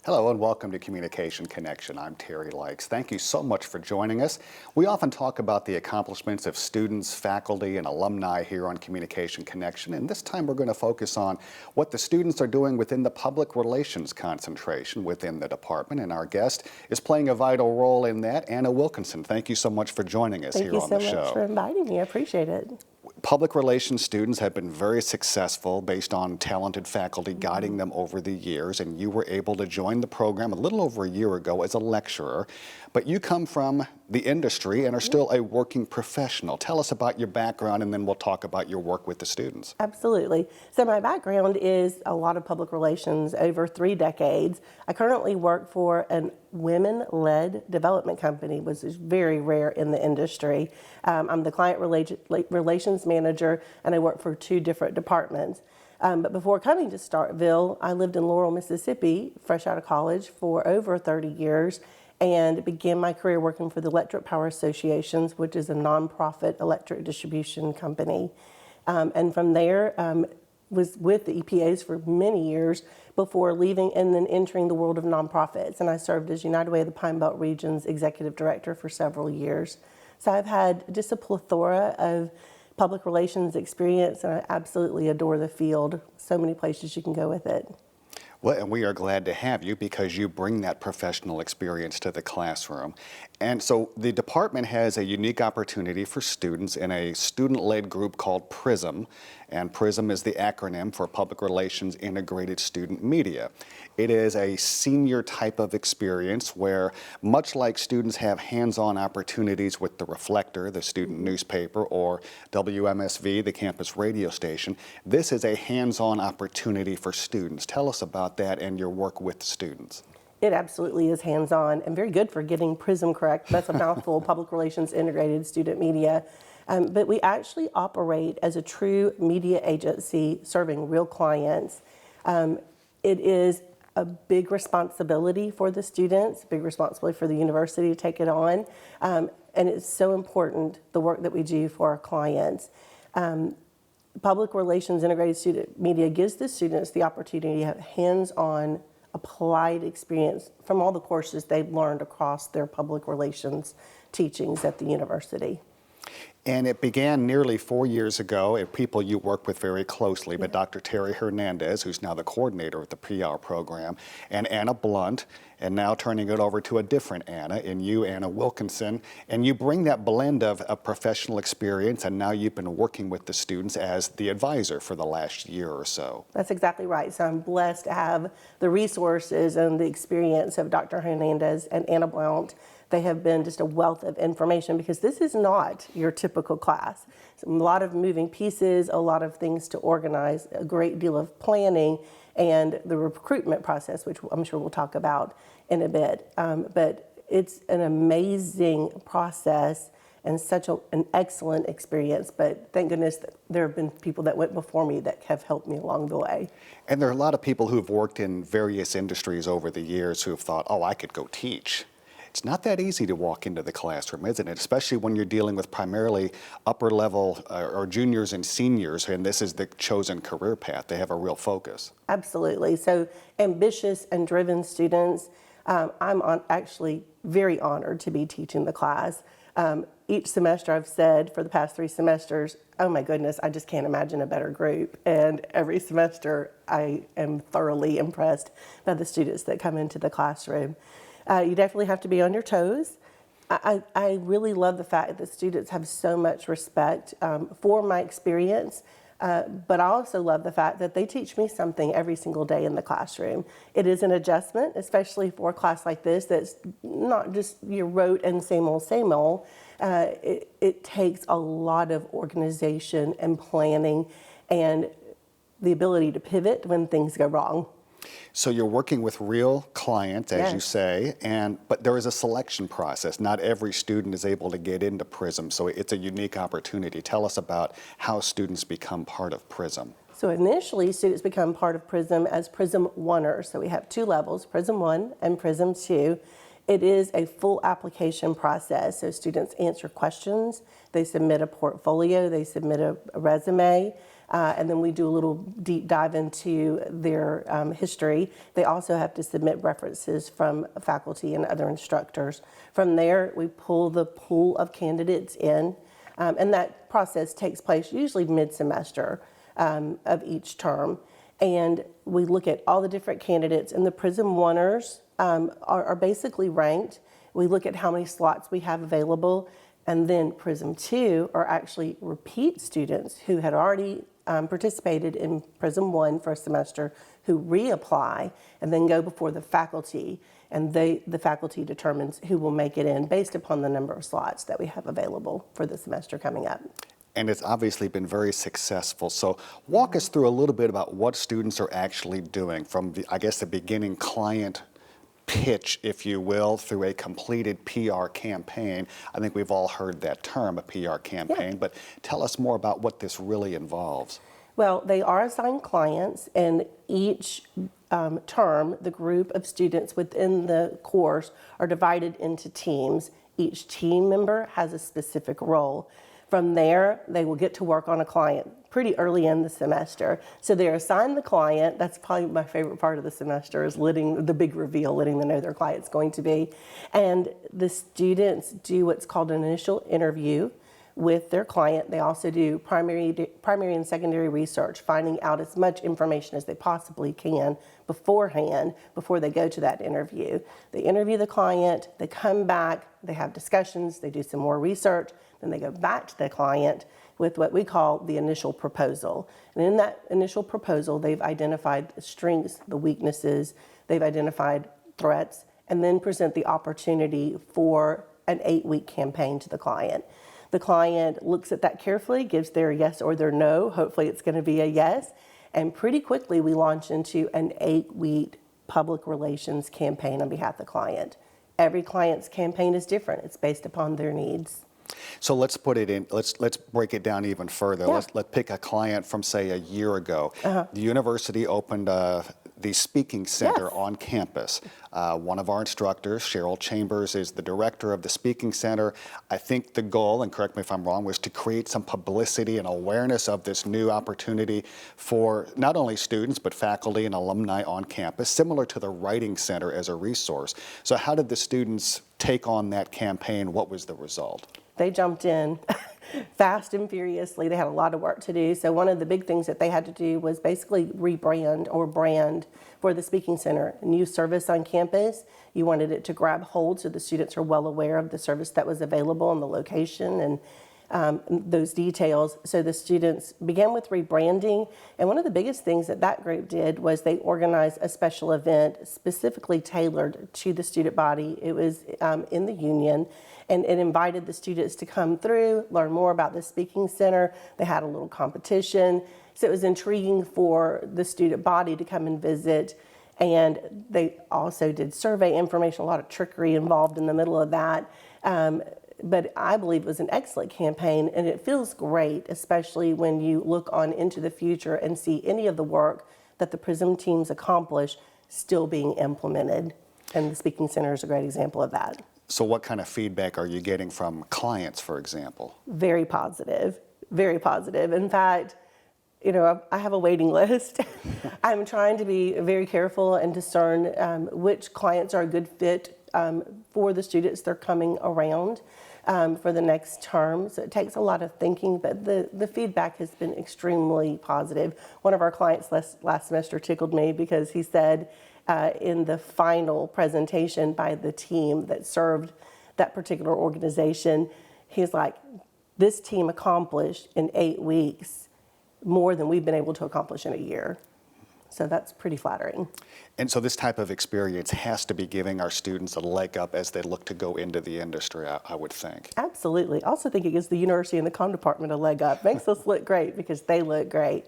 Hello and welcome to Communication Connection. I'm Terry Likes. Thank you so much for joining us. We often talk about the accomplishments of students, faculty, and alumni here on Communication Connection, and this time we're going to focus on what the students are doing within the public relations concentration within the department, and our guest is playing a vital role in that, Anna Wilkinson. Thank you so much for joining us here on the show. Thank you so much for inviting me. I appreciate it. Public relations students have been very successful based on talented faculty guiding them over the years, and you were able to join the program a little over a year ago as a lecturer, but you come from the industry and are still a working professional. Tell us about your background and then we'll talk about your work with the students. Absolutely. So my background is a lot of public relations over 3 decades. I currently work for a women-led development company, which is very rare in the industry. I'm the client relations manager and I work for 2 different departments. But before coming to Starkville, I lived in Laurel, Mississippi, fresh out of college for over 30 years and began my career working for the Electric Power Associations, which is a nonprofit electric distribution company. And from there, was with the EPAs for many years before leaving and then entering the world of nonprofits. And I served as United Way of the Pine Belt Region's executive director for several years. So I've had just a plethora of public relations experience, and I absolutely adore the field. So many places you can go with it. Well, and we are glad to have you because you bring that professional experience to the classroom. And so the department has a unique opportunity for students in a student-led group called PRISM, and PRISM is the acronym for Public Relations Integrated Student Media. It is a senior type of experience where, much like students have hands-on opportunities with the Reflector, the student newspaper, or WMSV, the campus radio station, this is a hands-on opportunity for students. Tell us about that and your work with students. It absolutely is hands-on and very good for getting PRISM correct. That's a mouthful, Public Relations Integrated Student Media. But we actually operate as a true media agency serving real clients. It is a big responsibility for the students, a big responsibility for the university to take it on. And it's so important, the work that we do for our clients. Public Relations Integrated Student Media gives the students the opportunity to have hands-on applied experience from all the courses they've learned across their public relations teachings at the university. And it began nearly 4 years ago at people you work with very closely, but Dr. Terry Hernandez, who's now the coordinator of the PR program, and Anna Blunt, and now turning it over to a different Anna, in you, Anna Wilkinson. And you bring that blend of professional experience, and now you've been working with the students as the advisor for the last year or so. That's exactly right. So I'm blessed to have the resources and the experience of Dr. Hernandez and Anna Blount. They have been just a wealth of information because this is not your typical class. So a lot of moving pieces, a lot of things to organize, a great deal of planning, and the recruitment process, which I'm sure we'll talk about in a bit. But it's an amazing process and such an excellent experience. But thank goodness that there have been people that went before me that have helped me along the way. And there are a lot of people who've worked in various industries over the years who have thought, oh, I could go teach. It's not that easy to walk into the classroom, isn't it? Especially when you're dealing with primarily upper level or juniors and seniors, and this is the chosen career path. They have a real focus. Absolutely. So ambitious and driven students. I'm actually very honored to be teaching the class. Each semester I've said for the past 3 semesters, oh my goodness, I just can't imagine a better group. And every semester I am thoroughly impressed by the students that come into the classroom. You definitely have to be on your toes. I really love the fact that students have so much respect for my experience, but I also love the fact that they teach me something every single day in the classroom. It is an adjustment, especially for a class like this that's not just your rote and same old, same old. It takes a lot of organization and planning and the ability to pivot when things go wrong. So you're working with real clients, as you say, but there is a selection process. Not every student is able to get into PRISM, so it's a unique opportunity. Tell us about how students become part of PRISM. So initially, students become part of PRISM as PRISM 1ers. So we have 2 levels, PRISM 1 and PRISM 2. It is a full application process. So students answer questions, they submit a portfolio, they submit a resume. And then we do a little deep dive into their history. They also have to submit references from faculty and other instructors. From there, we pull the pool of candidates in, and that process takes place usually mid-semester of each term. And we look at all the different candidates, and the PRISM 1ers are basically ranked. We look at how many slots we have available, and then PRISM 2 are actually repeat students who had already participated in PRISM 1 for a semester who reapply and then go before the faculty, and the faculty determines who will make it in based upon the number of slots that we have available for the semester coming up. And it's obviously been very successful. So walk us through a little bit about what students are actually doing from the, I guess, the beginning client pitch, if you will, through a completed PR campaign. I think we've all heard that term, a PR campaign, Yeah. but tell us more about what this really involves. Well, they are assigned clients, and each term, the group of students within the course are divided into teams. Each team member has a specific role. From there, they will get to work on a client pretty early in the semester. So they're assigned the client. That's probably my favorite part of the semester, is letting the big reveal, letting them know their client's going to be. And the students do what's called an initial interview with their client. They also do primary and secondary research, finding out as much information as they possibly can beforehand, before they go to that interview. They interview the client, they come back, they have discussions, they do some more research, then they go back to the client with what we call the initial proposal. And in that initial proposal, they've identified the strengths, the weaknesses, they've identified threats, and then present the opportunity for an 8-week campaign to the client. The client looks at that carefully, gives their yes or their no. Hopefully it's going to be a yes. And pretty quickly we launch into an 8-week public relations campaign on behalf of the client. Every client's campaign is different. It's based upon their needs. So let's put it in, let's break it down even further. Yeah. Let's pick a client from, say, a year ago. The university opened the speaking center Yes. on campus. One of our instructors, Cheryl Chambers, is the director of the speaking center. I think the goal, and correct me if I'm wrong, was to create some publicity and awareness of this new opportunity for not only students but faculty and alumni on campus, similar to the Writing Center as a resource. So how did the students take on that campaign? What was the result? They jumped in fast and furiously. They had a lot of work to do. So one of the big things that they had to do was basically rebrand or brand for the Speaking Center. A new service on campus. You wanted it to grab hold so the students are well aware of the service that was available and the location and those details. So the students began with rebranding. And one of the biggest things that that group did was they organized a special event specifically tailored to the student body. It was in the union. And it invited the students to come through, learn more about the Speaking Center. They had a little competition. So it was intriguing for the student body to come and visit. And they also did survey information, a lot of trickery involved in the middle of that. But I believe it was an excellent campaign, and it feels great, especially when you look on into the future and see any of the work that the PRISM teams accomplish still being implemented. And the Speaking Center is a great example of that. So what kind of feedback are you getting from clients, for example? Very positive, very positive. In fact, you know, I have a waiting list. I'm trying to be very careful and discern which clients are a good fit for the students they're coming around for the next term. So it takes a lot of thinking, but the feedback has been extremely positive. One of our clients last semester tickled me because he said, in the final presentation by the team that served that particular organization, he's like, this team accomplished in 8 weeks more than we've been able to accomplish in a year. So that's pretty flattering. And so this type of experience has to be giving our students a leg up as they look to go into the industry, I would think. Absolutely. I also think it gives the university and the comm department a leg up. Makes us look great because they look great.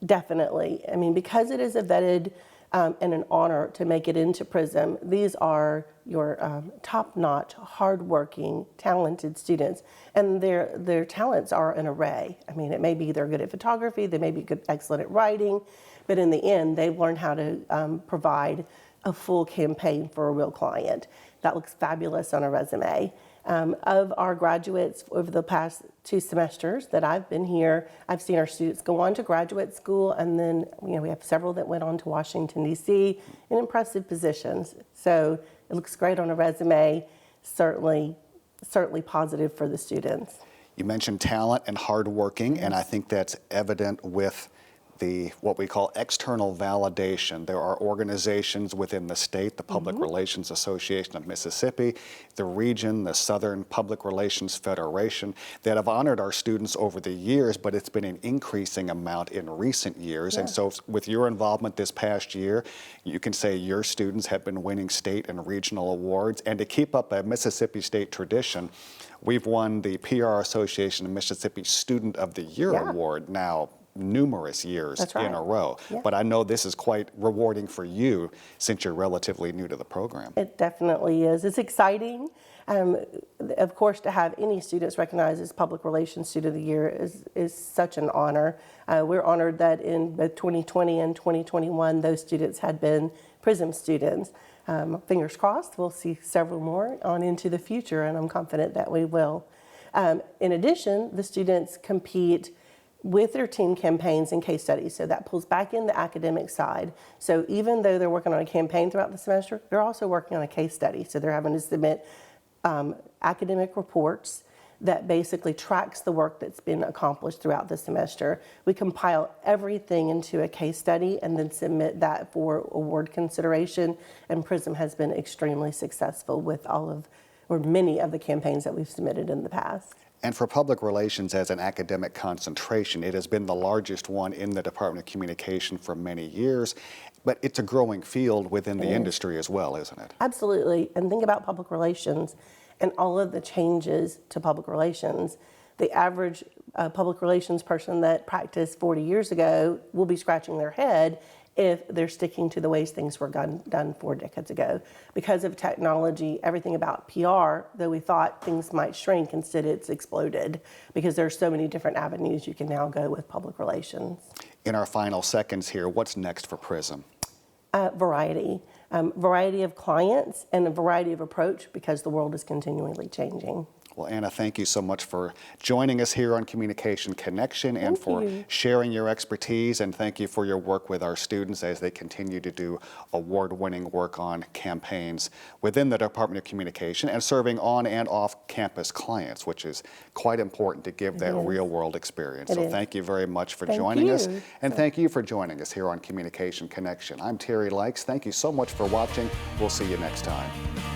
Definitely. I mean, because it is a vetted and an honor to make it into PRISM. These are your top-notch, hardworking, talented students, and their talents are an array. I mean, it may be they're good at photography, they may be good, excellent at writing, but in the end, they've learned how to provide a full campaign for a real client. That looks fabulous on a resume. Of our graduates over the past 2 semesters that I've been here, I've seen our students go on to graduate school, and then we have several that went on to Washington, D.C. in impressive positions. So it looks great on a resume, certainly positive for the students. You mentioned talent and hardworking, and I think that's evident with what we call external validation. There are organizations within the state, the Public Relations Association of Mississippi, the region, the Southern Public Relations Federation, that have honored our students over the years, but it's been an increasing amount in recent years. And so with your involvement this past year, you can say your students have been winning state and regional awards. And to keep up a Mississippi State tradition, we've won the PR Association of Mississippi Student of the Year Award now numerous years in a row. But I know this is quite rewarding for you since you're relatively new to the program. It definitely is. It's exciting. Of course, to have any students recognized as Public Relations Student of the Year is such an honor. We're honored that in both 2020 and 2021, those students had been PRISM students. Fingers crossed, we'll see several more on into the future, and I'm confident that we will. In addition, the students compete with their team campaigns and case studies. So that pulls back in the academic side. So even though they're working on a campaign throughout the semester, they're also working on a case study. So they're having to submit academic reports that basically tracks the work that's been accomplished throughout the semester. We compile everything into a case study and then submit that for award consideration. And PRISM has been extremely successful with many of the campaigns that we've submitted in the past. And for public relations as an academic concentration, it has been the largest one in the Department of Communication for many years, but it's a growing field within the industry as well, isn't it? Absolutely. And think about public relations and all of the changes to public relations. The average public relations person that practiced 40 years ago will be scratching their head if they're sticking to the ways things were done 4 decades ago. Because of technology, everything about PR, though we thought things might shrink, instead it's exploded because there's so many different avenues you can now go with public relations. In our final seconds here, what's next for PRISM? Variety. Variety of clients and a variety of approach because the world is continually changing. Well, Anna, thank you so much for joining us here on Communication Connection and for sharing your expertise, and thank you for your work with our students as they continue to do award-winning work on campaigns within the Department of Communication and serving on and off campus clients, which is quite important to give that real-world experience. So thank you very much for joining us, and thank you for joining us here on Communication Connection. I'm Terry Likes. Thank you so much for watching. We'll see you next time.